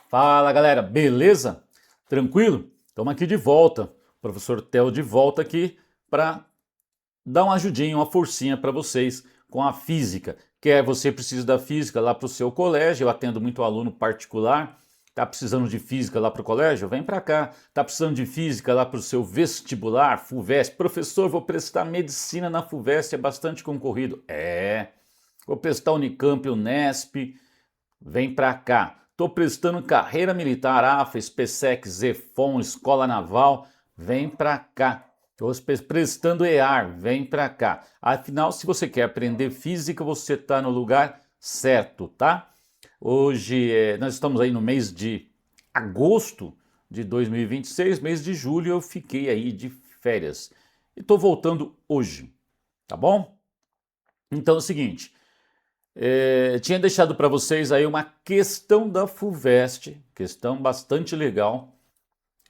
Fala galera, beleza? Tranquilo? Estamos aqui de volta, professor Theo de volta aqui para dar uma ajudinha, uma forcinha para vocês com a física. Quer você precisa da física lá para o seu colégio, eu atendo muito aluno particular, tá precisando de física lá para o colégio? Vem para cá. Tá precisando de física lá para o seu vestibular, FUVEST? Professor, vou prestar medicina na FUVEST, é bastante concorrido. Vou prestar Unicamp, Unesp, vem pra cá. Tô prestando carreira militar, AFA, SPSEC, ZEFON, Escola Naval, vem pra cá. Tô prestando EAR, vem pra cá. Afinal, se você quer aprender física, você tá no lugar certo, tá? Hoje nós estamos aí no mês de agosto de 2026, mês de julho eu fiquei aí de férias. E tô voltando hoje, tá bom? Então é o seguinte, tinha deixado para vocês aí uma questão da FUVEST, questão bastante legal,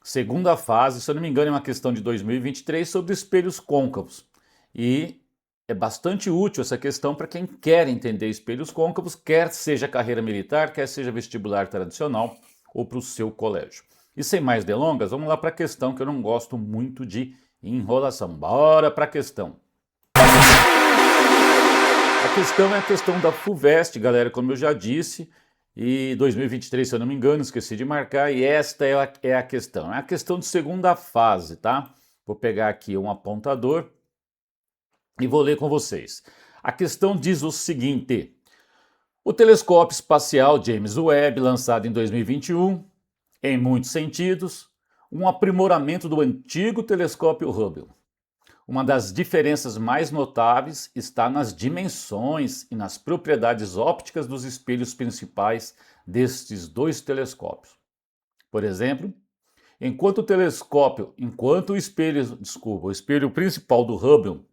segunda fase, se eu não me engano é uma questão de 2023 sobre espelhos côncavos. E é bastante útil essa questão para quem quer entender espelhos côncavos, quer seja carreira militar, quer seja vestibular tradicional ou para o seu colégio. E sem mais delongas, vamos lá para a questão que eu não gosto muito de enrolação. Bora para a questão. A questão é a questão da FUVEST, galera, como eu já disse, e 2023, se eu não me engano, esqueci de marcar, e esta é a questão. É a questão de segunda fase, tá? Vou pegar aqui um apontador e vou ler com vocês. A questão diz o seguinte: o telescópio espacial James Webb, lançado em 2021, em muitos sentidos, um aprimoramento do antigo telescópio Hubble. Uma das diferenças mais notáveis está nas dimensões e nas propriedades ópticas dos espelhos principais destes dois telescópios. Por exemplo, o espelho principal do Hubble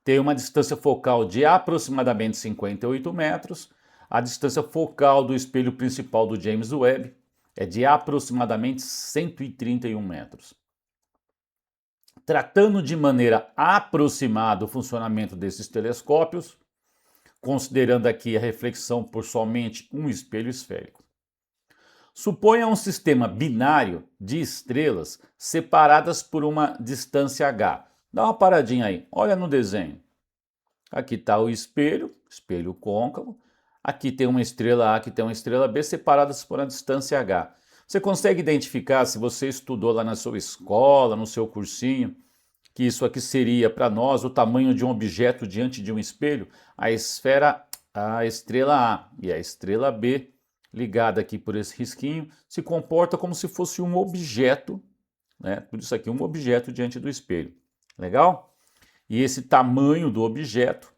tem uma distância focal de aproximadamente 58 metros, a distância focal do espelho principal do James Webb é de aproximadamente 131 metros. Tratando de maneira aproximada o funcionamento desses telescópios, considerando aqui a reflexão por somente um espelho esférico. Suponha um sistema binário de estrelas separadas por uma distância h. Dá uma paradinha aí, olha no desenho. Aqui está o espelho côncavo. Aqui tem uma estrela A, aqui tem uma estrela B, separadas por uma distância h. Você consegue identificar, se você estudou lá na sua escola, no seu cursinho, que isso aqui seria para nós o tamanho de um objeto diante de um espelho? A estrela A e a estrela B, ligada aqui por esse risquinho, se comporta como se fosse um objeto, né? Por isso aqui, um objeto diante do espelho. Legal? E esse tamanho do objeto,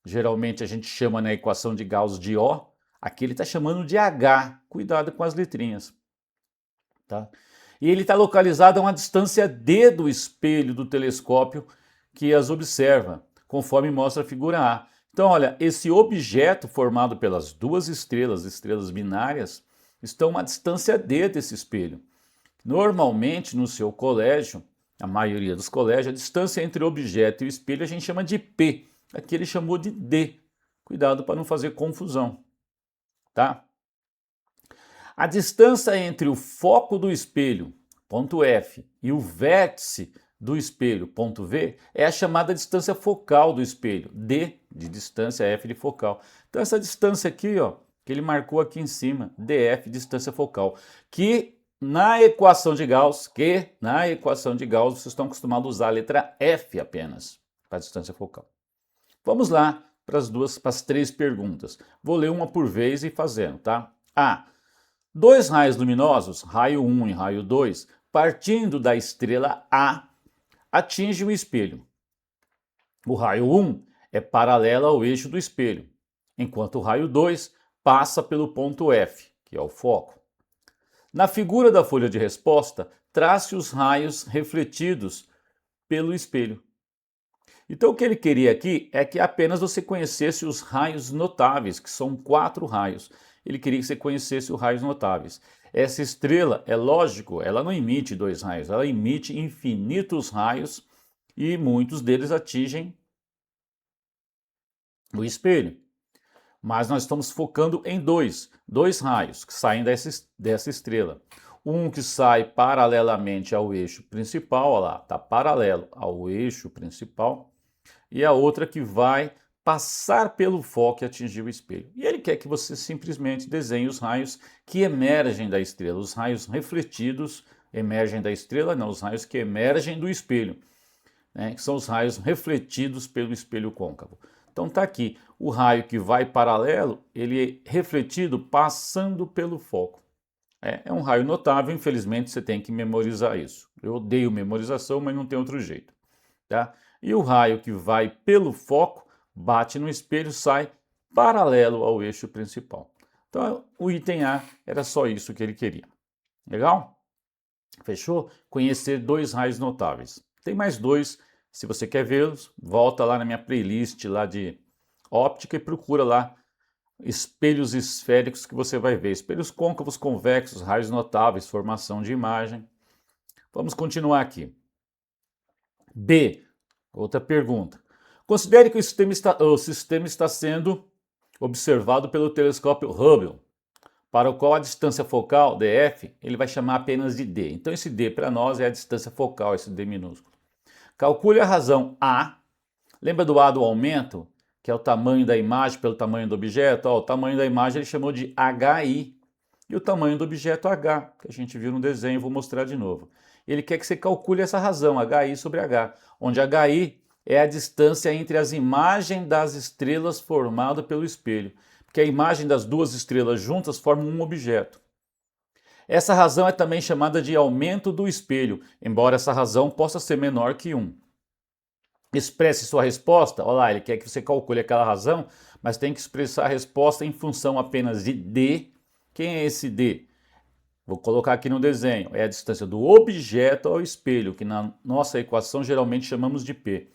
geralmente a gente chama na equação de Gauss de O, aqui ele está chamando de H. Cuidado com as letrinhas. Tá? E ele está localizado a uma distância d do espelho do telescópio que as observa, conforme mostra a figura A. Então, olha, esse objeto formado pelas duas estrelas binárias, estão a uma distância d desse espelho. Normalmente, no seu colégio, a maioria dos colégios, a distância entre o objeto e o espelho a gente chama de P. Aqui ele chamou de D. Cuidado para não fazer confusão, tá? A distância entre o foco do espelho, ponto F, e o vértice do espelho, ponto V, é a chamada distância focal do espelho, D de distância, F de focal. Então essa distância aqui, ó, que ele marcou aqui em cima, DF, distância focal, que na equação de Gauss, vocês estão acostumados a usar a letra F apenas para a distância focal. Vamos lá para as três perguntas. Vou ler uma por vez e fazendo, tá? A. Dois raios luminosos, raio 1 e raio 2, partindo da estrela A, atingem o espelho. O raio 1 é paralelo ao eixo do espelho, enquanto o raio 2 passa pelo ponto F, que é o foco. Na figura da folha de resposta, trace os raios refletidos pelo espelho. Então o que ele queria aqui é que apenas você conhecesse os raios notáveis, que são 4 raios. Ele queria que você conhecesse os raios notáveis. Essa estrela, é lógico, ela não emite 2 raios, ela emite infinitos raios e muitos deles atingem o espelho. mas nós estamos focando em dois raios que saem dessa estrela. Um que sai paralelamente ao eixo principal, olha lá, está paralelo ao eixo principal, e a outra que vai passar pelo foco e atingir o espelho. E ele quer que você simplesmente desenhe os raios que emergem da estrela, os raios refletidos emergem da estrela, não, os raios que emergem do espelho, né, que são os raios refletidos pelo espelho côncavo. Então está aqui, o raio que vai paralelo, ele é refletido passando pelo foco. É um raio notável, infelizmente você tem que memorizar isso. Eu odeio memorização, mas não tem outro jeito. Tá? E o raio que vai pelo foco, bate no espelho, sai paralelo ao eixo principal. Então o item A era só isso que ele queria. Legal? Fechou? Conhecer dois raios notáveis. Tem mais dois, se você quer vê-los, volta lá na minha playlist lá de óptica e procura lá espelhos esféricos que você vai ver. Espelhos côncavos, convexos, raios notáveis, formação de imagem. Vamos continuar aqui. B, outra pergunta. Considere que o sistema está sendo observado pelo telescópio Hubble, para o qual a distância focal, DF, ele vai chamar apenas de D. Então esse D para nós é a distância focal, esse D minúsculo. Calcule a razão A. Lembra do A do aumento, que é o tamanho da imagem pelo tamanho do objeto? Ó, o tamanho da imagem ele chamou de HI. E o tamanho do objeto H, que a gente viu no desenho, vou mostrar de novo. Ele quer que você calcule essa razão, HI sobre H, onde HI é a distância entre as imagens das estrelas formada pelo espelho, porque a imagem das duas estrelas juntas forma um objeto. Essa razão é também chamada de aumento do espelho, embora essa razão possa ser menor que 1. Expresse sua resposta, olha lá, ele quer que você calcule aquela razão, mas tem que expressar a resposta em função apenas de D. Quem é esse D? Vou colocar aqui no desenho, é a distância do objeto ao espelho, que na nossa equação geralmente chamamos de P.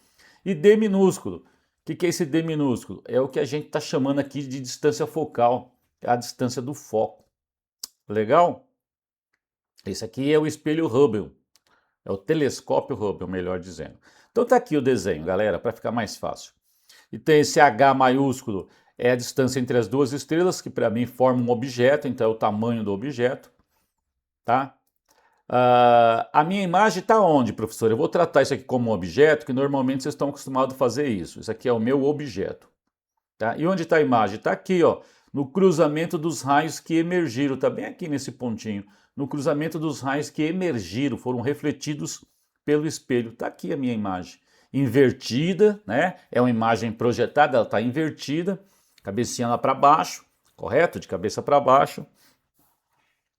E D minúsculo, o que é esse D minúsculo? É o que a gente está chamando aqui de distância focal, é a distância do foco. Legal? Esse aqui é o espelho Hubble, é o telescópio Hubble, melhor dizendo. Então tá aqui o desenho, galera, para ficar mais fácil. E tem esse H maiúsculo, é a distância entre as duas estrelas, que para mim forma um objeto, então é o tamanho do objeto. Tá? A minha imagem está onde, professor? Eu vou tratar isso aqui como um objeto, que normalmente vocês estão acostumados a fazer isso. Isso aqui é o meu objeto. Tá? E onde está a imagem? Está aqui, ó, no cruzamento dos raios que emergiram. Está bem aqui nesse pontinho. No cruzamento dos raios que emergiram, foram refletidos pelo espelho. Está aqui a minha imagem. Invertida, né? É uma imagem projetada, ela está invertida. Cabecinha lá para baixo, correto? De cabeça para baixo.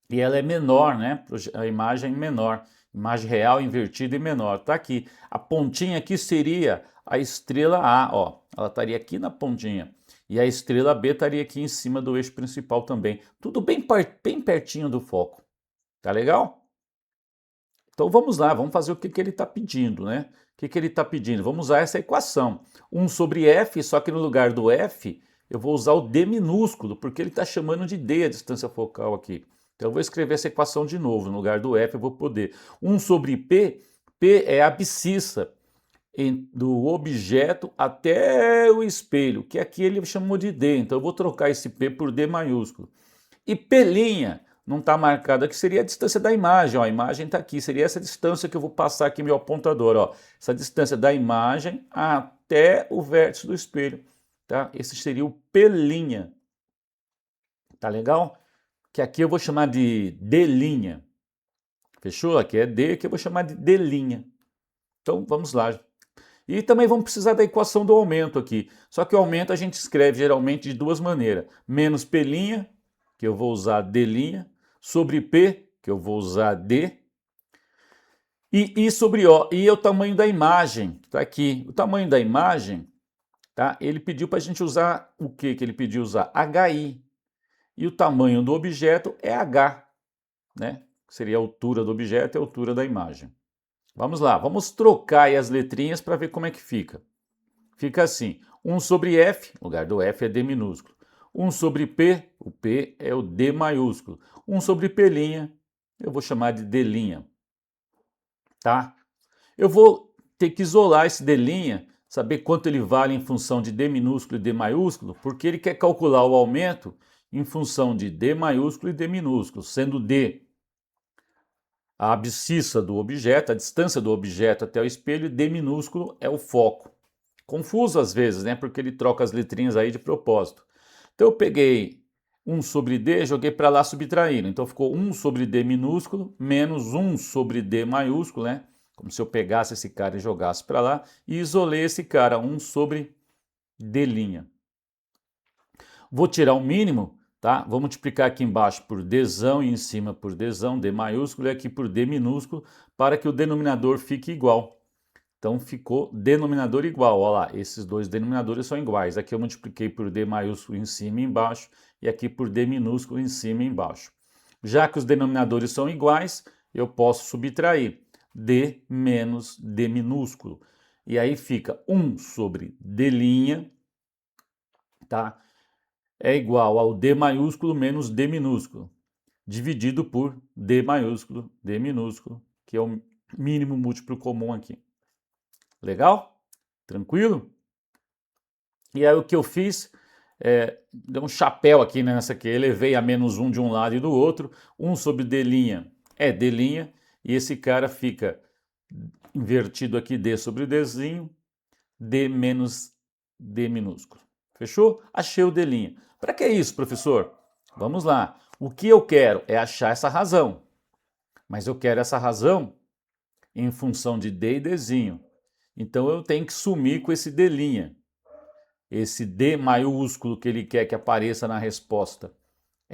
E ela é menor, né? A imagem menor. Imagem real invertida e menor. Tá aqui. A pontinha aqui seria a estrela A, ó. Ela estaria aqui na pontinha. E a estrela B estaria aqui em cima do eixo principal também. Tudo bem pertinho do foco. Tá legal? Então vamos lá, vamos fazer o que ele está pedindo, né? O que ele está pedindo? Vamos usar essa equação. 1 sobre F, só que no lugar do F, eu vou usar o D minúsculo, porque ele está chamando de D a distância focal aqui. Então eu vou escrever essa equação de novo, no lugar do F eu vou poder. 1 sobre P, P é a abscissa do objeto até o espelho, que aqui ele chamou de D, então eu vou trocar esse P por D maiúsculo. E P' não está marcada, que seria a distância da imagem, ó, a imagem está aqui, seria essa distância que eu vou passar aqui meu apontador, ó, essa distância da imagem até o vértice do espelho, tá? Esse seria o P', tá legal? Que aqui eu vou chamar de D', fechou? Aqui é D, que eu vou chamar de D'. Então vamos lá. E também vamos precisar da equação do aumento aqui, só que o aumento a gente escreve geralmente de duas maneiras, menos P', que eu vou usar D', sobre P, que eu vou usar D, e I sobre O, I é o tamanho da imagem, que está aqui. O tamanho da imagem, tá? Ele pediu para a gente usar o que ele pediu usar? HI. E o tamanho do objeto é H, né? Seria a altura do objeto e a altura da imagem. Vamos lá, vamos trocar aí as letrinhas para ver como é que fica. Fica assim, 1 sobre F, no lugar do F é D minúsculo. 1 sobre P, o P é o D maiúsculo. 1 sobre P', eu vou chamar de D'. Tá? Eu vou ter que isolar esse D', saber quanto ele vale em função de D minúsculo e D maiúsculo, porque ele quer calcular o aumento em função de D maiúsculo e D minúsculo, sendo D a abscissa do objeto, a distância do objeto até o espelho, e D minúsculo é o foco. Confuso às vezes, né? Porque ele troca as letrinhas aí de propósito. Então eu peguei 1 sobre D, joguei para lá subtraindo. Então ficou 1 sobre D minúsculo menos 1 sobre D maiúsculo, né? Como se eu pegasse esse cara e jogasse para lá. E isolei esse cara, 1 sobre D'. Vou tirar o mínimo, tá? Vou multiplicar aqui embaixo por Dzão e em cima por Dzão, D maiúsculo, e aqui por D minúsculo, para que o denominador fique igual. Então ficou denominador igual, olha lá, esses dois denominadores são iguais. Aqui eu multipliquei por D maiúsculo em cima e embaixo, e aqui por D minúsculo em cima e embaixo. Já que os denominadores são iguais, eu posso subtrair D menos D minúsculo. E aí fica 1 sobre D', tá? É igual ao D maiúsculo menos D minúsculo, dividido por D maiúsculo, D minúsculo, que é o mínimo múltiplo comum aqui. Legal? Tranquilo? E aí o que eu fiz, dei um chapéu aqui nessa aqui, elevei a menos 1 de um lado e do outro, 1 sobre D' é D', e esse cara fica invertido aqui, D sobre D'zinho, D menos D minúsculo. Fechou? Achei o D'. Para que isso, professor? Vamos lá. O que eu quero é achar essa razão, mas eu quero essa razão em função de D e D'zinho. Então eu tenho que sumir com esse D'. Esse D maiúsculo que ele quer que apareça na resposta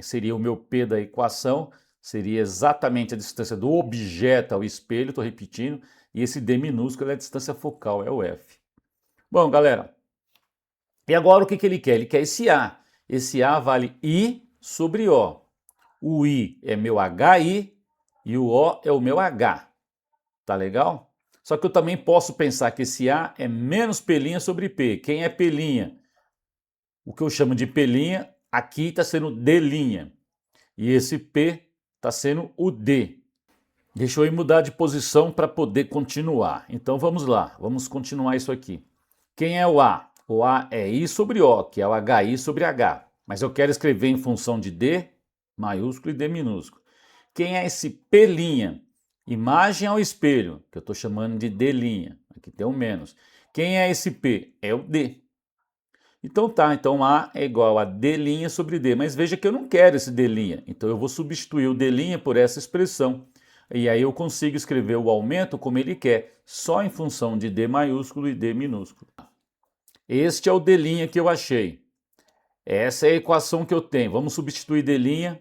seria o meu P da equação, seria exatamente a distância do objeto ao espelho, estou repetindo, e esse D minúsculo é a distância focal, é o F. Bom, galera, e agora o que ele quer? Ele quer esse A. Esse A vale I sobre O. O I é meu HI e o O é o meu H. Tá legal? Só que eu também posso pensar que esse A é menos P' sobre P. Quem é P'? O que eu chamo de P', aqui está sendo D'. E esse P está sendo o D. Deixa eu ir mudar de posição para poder continuar. Então vamos lá, vamos continuar isso aqui. Quem é o A? O A é I sobre O, que é o HI sobre H. Mas eu quero escrever em função de D maiúsculo e D minúsculo. Quem é esse P'? Imagem ao espelho, que eu estou chamando de D'. Aqui tem um menos. Quem é esse P? É o D. Então tá, então A é igual a D' sobre D. Mas veja que eu não quero esse D'. Então eu vou substituir o D' por essa expressão. E aí eu consigo escrever o aumento como ele quer, só em função de D maiúsculo e D minúsculo. Este é o D' que eu achei. Essa é a equação que eu tenho. Vamos substituir D'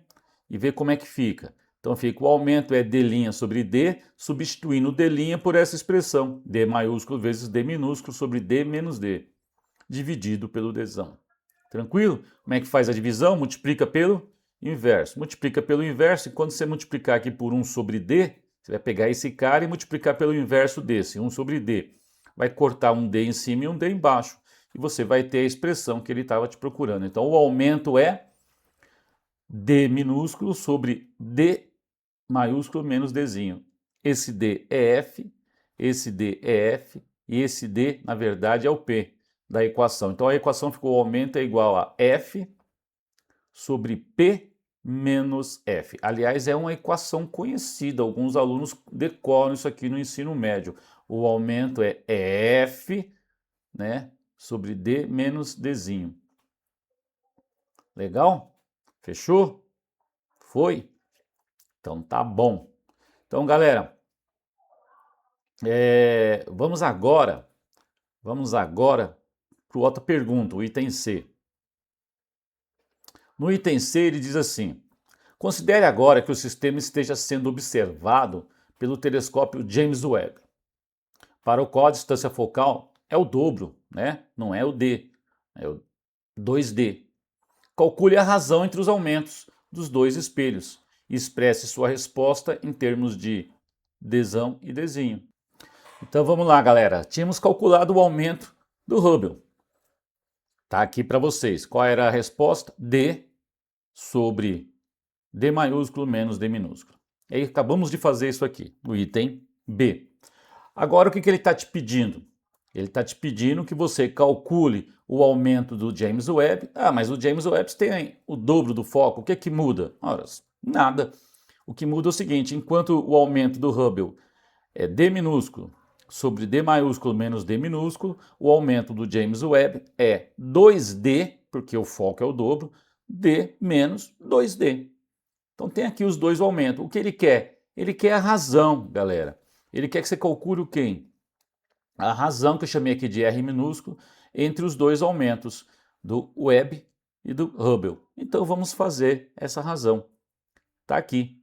e ver como é que fica. Então fica o aumento é D' sobre D, substituindo o D' por essa expressão. D maiúsculo vezes D minúsculo sobre D menos D, dividido pelo Dzão. Tranquilo? Como é que faz a divisão? Multiplica pelo inverso. Multiplica pelo inverso e quando você multiplicar aqui por 1 sobre D, você vai pegar esse cara e multiplicar pelo inverso desse, 1 sobre D. Vai cortar um D em cima e um D embaixo. E você vai ter a expressão que ele estava te procurando. Então o aumento é D minúsculo sobre D maiúsculo menos D'zinho. Esse D é F, esse D é F e esse D, na verdade, é o P da equação. Então a equação ficou: o aumento é igual a F sobre P menos F. Aliás, é uma equação conhecida, alguns alunos decoram isso aqui no ensino médio. O aumento é F, né, sobre D menos D'zinho. Legal? Fechou? Foi? Então tá bom. Então, galera, vamos agora para outra pergunta, o item C. No item C ele diz assim: considere agora que o sistema esteja sendo observado pelo telescópio James Webb, para o qual a distância focal é o dobro, né? Não é o D, é o 2D. Calcule a razão entre os aumentos dos dois espelhos e expresse sua resposta em termos de Dzão e D'zinho. Então vamos lá, galera. Tínhamos calculado o aumento do Hubble. Tá aqui para vocês. Qual era a resposta? D sobre D maiúsculo menos D minúsculo. E aí acabamos de fazer isso aqui, no item B. Agora o que ele está te pedindo? Ele está te pedindo que você calcule o aumento do James Webb. Ah, mas o James Webb tem o dobro do foco. O que é que muda? Ora, nada. O que muda é o seguinte, enquanto o aumento do Hubble é D minúsculo sobre D maiúsculo menos D minúsculo, o aumento do James Webb é 2D, porque o foco é o dobro, D menos 2D. Então tem aqui os dois aumentos. O que ele quer? Ele quer a razão, galera. Ele quer que você calcule o quê? A razão que eu chamei aqui de R minúsculo entre os dois aumentos do Webb e do Hubble. Então vamos fazer essa razão. Está aqui.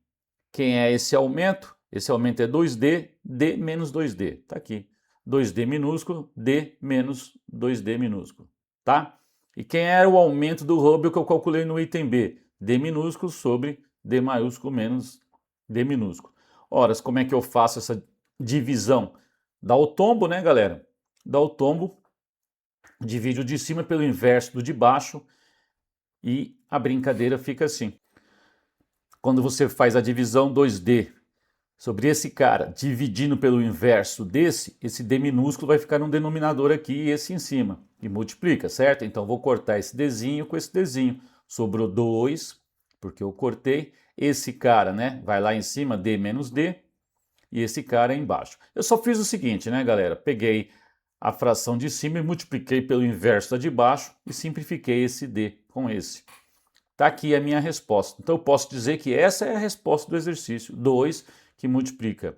Quem é esse aumento? Esse aumento é 2D, D menos 2D. Está aqui. 2D minúsculo, D menos 2D minúsculo. Tá? E quem era o aumento do Hubble que eu calculei no item B? D minúsculo sobre D maiúsculo menos D minúsculo. Ora, como é que eu faço essa divisão? Dá o tombo, né, galera? Dá o tombo, divide o de cima pelo inverso do de baixo e a brincadeira fica assim. Quando você faz a divisão 2D sobre esse cara, dividindo pelo inverso desse, esse D minúsculo vai ficar no denominador aqui e esse em cima. E multiplica, certo? Então vou cortar esse Dzinho com esse Dzinho. Sobrou 2, porque eu cortei. Esse cara, né, vai lá em cima, D menos D, e esse cara embaixo. Eu só fiz o seguinte, né, galera? Peguei a fração de cima e multipliquei pelo inverso da de baixo e simplifiquei esse D com esse. Está aqui a minha resposta. Então eu posso dizer que essa é a resposta do exercício 2, que multiplica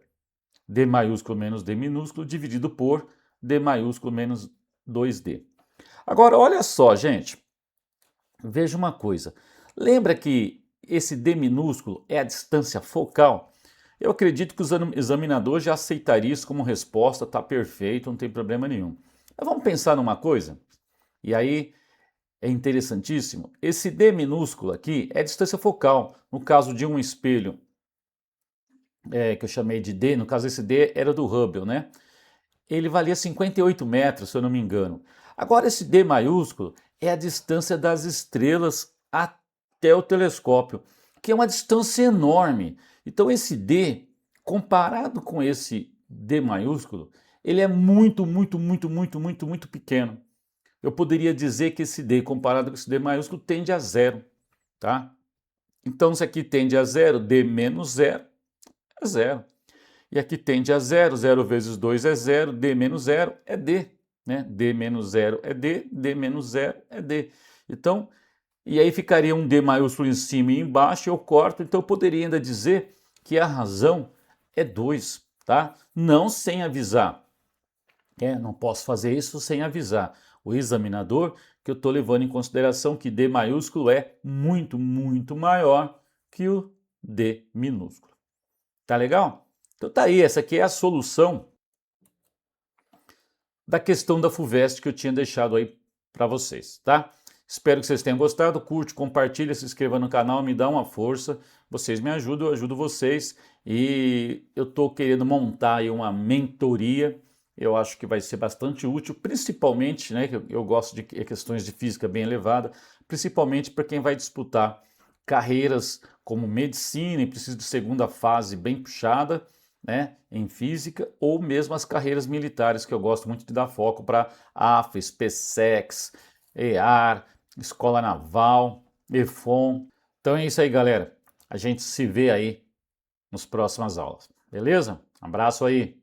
D maiúsculo menos D minúsculo dividido por D maiúsculo menos 2D. Agora, olha só, gente. Veja uma coisa. Lembra que esse D minúsculo é a distância focal? Eu acredito que o examinador já aceitaria isso como resposta, está perfeito, não tem problema nenhum. Mas vamos pensar numa coisa? E aí é interessantíssimo. Esse D minúsculo aqui é a distância focal. No caso de um espelho que eu chamei de D, no caso esse D era do Hubble, né? Ele valia 58 metros, se eu não me engano. Agora esse D maiúsculo é a distância das estrelas até o telescópio, que é uma distância enorme. Então esse D, comparado com esse D maiúsculo, ele é muito, muito, muito, muito, muito, muito pequeno. Eu poderia dizer que esse D, comparado com esse D maiúsculo, tende a zero, tá? Então se aqui tende a zero, D menos zero é zero. E aqui tende a zero, 0 vezes 2 é 0, D menos 0 é D. Né? D menos 0 é D, D menos 0 é D. Então, e aí ficaria um D maiúsculo em cima e embaixo, eu corto, então eu poderia ainda dizer que a razão é 2, tá? Não sem avisar. Não posso fazer isso sem avisar o examinador que eu estou levando em consideração que D maiúsculo é muito, muito maior que o D minúsculo. Tá legal? Então tá aí, essa aqui é a solução da questão da FUVEST que eu tinha deixado aí para vocês, tá? Espero que vocês tenham gostado, curte, compartilha, se inscreva no canal, me dá uma força, vocês me ajudam, eu ajudo vocês e eu estou querendo montar aí uma mentoria, eu acho que vai ser bastante útil, principalmente, né, que eu gosto de questões de física bem elevada, principalmente para quem vai disputar carreiras como medicina e precisa de segunda fase bem puxada, né, em física, ou mesmo as carreiras militares, que eu gosto muito de dar foco para AFES, PSEX, EAR, Escola Naval, EFON. Então é isso aí, galera. A gente se vê aí nas próximas aulas. Beleza? Abraço aí.